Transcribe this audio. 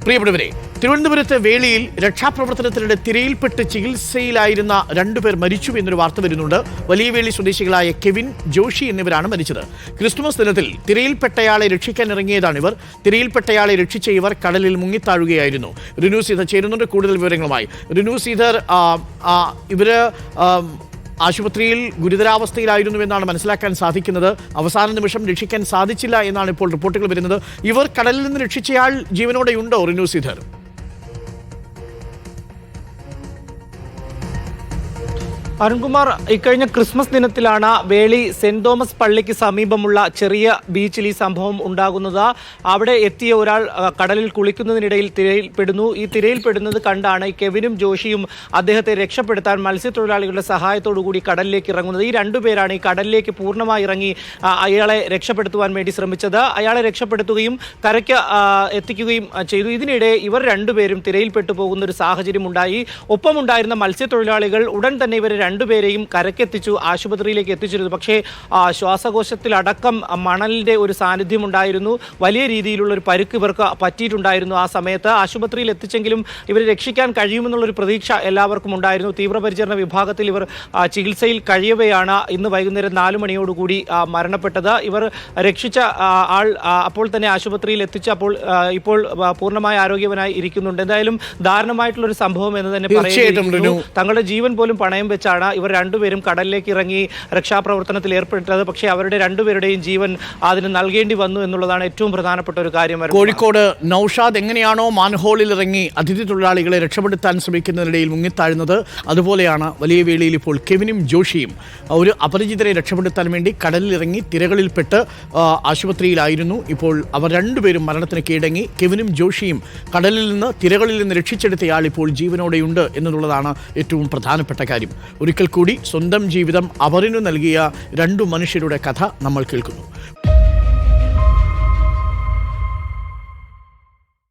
പ്രിയപ്പെട്ടവരെ, തിരുവനന്തപുരത്തെ വേളിയിൽ രക്ഷാപ്രവർത്തനത്തിനിടെ തിരയിൽപ്പെട്ട് ചികിത്സയിലായിരുന്ന രണ്ടുപേർ മരിച്ചു എന്നൊരു വാർത്ത വരുന്നുണ്ട്. വലിയ വേളി സ്വദേശികളായ കെവിൻ, ജോഷി എന്നിവരാണ് മരിച്ചത്. ക്രിസ്തുമസ് ദിനത്തിൽ തിരയിൽപ്പെട്ടയാളെ രക്ഷിക്കാൻ ഇറങ്ങിയതാണിവർ. തിരയിൽപ്പെട്ടയാളെ രക്ഷിച്ച ഇവർ കടലിൽ മുങ്ങിത്താഴുകയായിരുന്നു. റിനു സീധർ ചേരുന്നുണ്ട് കൂടുതൽ വിവരങ്ങളുമായി. റിനു സീധർ, ഇവര് ആശുപത്രിയിൽ ഗുരുതരാവസ്ഥയിലായിരുന്നു എന്നാണ് മനസ്സിലാക്കാൻ സാധിക്കുന്നത്. അവസാന നിമിഷം രക്ഷിക്കാൻ സാധിച്ചില്ല എന്നാണ് ഇപ്പോൾ റിപ്പോർട്ടുകൾ വരുന്നത്. ഇവർ കടലിൽ നിന്ന് രക്ഷിച്ചയാൾ ജീവനോടെയുണ്ടോ റിനു സീധർ? അരുൺകുമാർ, ഇക്കഴിഞ്ഞ ക്രിസ്മസ് ദിനത്തിലാണ് വേളി സെന്റ് തോമസ് പള്ളിക്ക് സമീപമുള്ള ചെറിയ ബീച്ചിൽ ഈ സംഭവം ഉണ്ടാകുന്നത്. അവിടെ എത്തിയ ഒരാൾ കടലിൽ കുളിക്കുന്നതിനിടയിൽ തിരയിൽപ്പെടുന്നു. ഈ തിരയിൽപ്പെടുന്നത് കണ്ടാണ് ഈ കെവിനും ജോഷിയും അദ്ദേഹത്തെ രക്ഷപ്പെടുത്താൻ മത്സ്യത്തൊഴിലാളികളുടെ സഹായത്തോടുകൂടി കടലിലേക്ക് ഇറങ്ങുന്നത്. ഈ രണ്ടുപേരാണ് ഈ കടലിലേക്ക് പൂർണ്ണമായി ഇറങ്ങി അയാളെ രക്ഷപ്പെടുത്തുവാൻ വേണ്ടി ശ്രമിച്ചത്. അയാളെ രക്ഷപ്പെടുത്തുകയും കരയ്ക്ക് എത്തിക്കുകയും ചെയ്തു. ഇതിനിടെ ഇവർ രണ്ടുപേരും തിരയിൽപ്പെട്ടു പോകുന്ന ഒരു സാഹചര്യം ഉണ്ടായി. ഒപ്പമുണ്ടായിരുന്ന മത്സ്യത്തൊഴിലാളികൾ ഉടൻ തന്നെ ഇവരെ രണ്ടുപേരെയും കരക്കെത്തിച്ചു, ആശുപത്രിയിലേക്ക് എത്തിച്ചിരുന്നു. പക്ഷേ ശ്വാസകോശത്തിലടക്കം മണലിൻ്റെ ഒരു സാന്നിധ്യം ഉണ്ടായിരുന്നു. വലിയ രീതിയിലുള്ള ഒരു പരുക്ക് ഇവർക്ക് പറ്റിയിട്ടുണ്ടായിരുന്നു. ആ സമയത്ത് ആശുപത്രിയിൽ എത്തിച്ചെങ്കിലും ഇവരെ രക്ഷിക്കാൻ കഴിയുമെന്നുള്ളൊരു പ്രതീക്ഷ എല്ലാവർക്കും ഉണ്ടായിരുന്നു. തീവ്രപരിചരണ വിഭാഗത്തിൽ ഇവർ ചികിത്സയിൽ കഴിയവെയാണ് ഇന്ന് വൈകുന്നേരം 4 മണിയോടുകൂടി മരണപ്പെട്ടത്. ഇവർ രക്ഷിച്ച ആൾ അപ്പോൾ തന്നെ ആശുപത്രിയിൽ എത്തിച്ചപ്പോൾ ഇപ്പോൾ പൂർണ്ണമായ ആരോഗ്യവനായി ഇരിക്കുന്നുണ്ട്. എന്തായാലും ദാരുണമായിട്ടുള്ളൊരു സംഭവം എന്ന് തന്നെ പറയുന്നു. തങ്ങളുടെ ജീവൻ പോലും പണയം വെച്ചാണ് ഇവർ രണ്ടുപേരും കടലിലേക്ക് ഇറങ്ങി രക്ഷാപ്രവർത്തനത്തിൽ ഏർപ്പെട്ടത്. പക്ഷേ അവരുടെ രണ്ടുപേരുടെയും ജീവൻ അതിന് നൽകേണ്ടി വന്നു എന്നുള്ളതാണ് ഏറ്റവും പ്രധാനപ്പെട്ട ഒരു കാര്യം. കോഴിക്കോട് നൌഷാദ് എങ്ങനെയാണോ മാൻഹോളിൽ ഇറങ്ങി അതിഥി തൊഴിലാളികളെ രക്ഷപ്പെടുത്താൻ ശ്രമിക്കുന്നതിനിടയിൽ മുങ്ങിത്താഴുന്നത്, അതുപോലെയാണ് വലിയ വേളിയിൽ ഇപ്പോൾ കെവിനും ജോഷിയും ഒരു അപരിചിതരെ രക്ഷപ്പെടുത്താൻ വേണ്ടി കടലിലിറങ്ങി തിരകളിൽപ്പെട്ട് ആശുപത്രിയിലായിരുന്നു. ഇപ്പോൾ അവർ രണ്ടുപേരും മരണത്തിന് കീഴടങ്ങി. കെവിനും ജോഷിയും കടലിൽ നിന്ന് തിരകളിൽ നിന്ന് രക്ഷിച്ചെടുത്തയാൾ ഇപ്പോൾ ജീവനോടെയുണ്ട് എന്നുള്ളതാണ് ഏറ്റവും പ്രധാനപ്പെട്ട കാര്യം. ഒരിക്കൽ കൂടി സ്വന്തം ജീവിതം അവരിനു നൽകിയ 2 മനുഷ്യരുടെ കഥ നമ്മൾ കേൾക്കുന്നു.